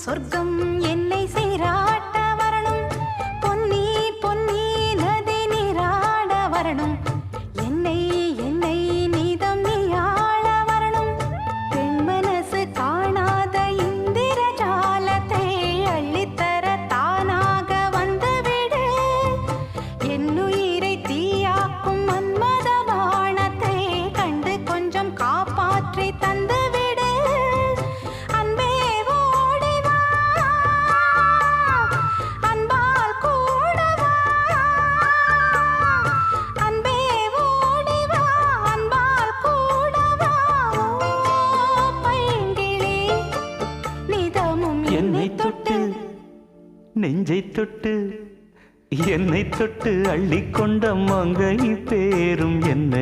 சொர்க்கம் என்னை சீராட்ட வரணும், பொன்னி பொன்னி நதி நீராட வரணும், என்னை என்னை நீதம் நீயாள வரணும். பெண் மனசு காணாத இந்திர ஜாலத்தை அள்ளித்தர தானாக வந்துவிடு. என்னுயிரை தீயாக்கும் மன்மத வானத்தை கண்டு கொஞ்சம் காப்பாற்றி தந்துவிடு. அன்பே ஓடி வா, அன்பால் கூட வா. அன்பே ஓடி வா, அன்பால் கூட வா. ஓ பைங்கிளி, நிதமும் என்னை தொட்டு நெஞ்சை தொட்டு என்னை தொட்டு அள்ளிக்கொண்ட மங்கை பேரும் என்ன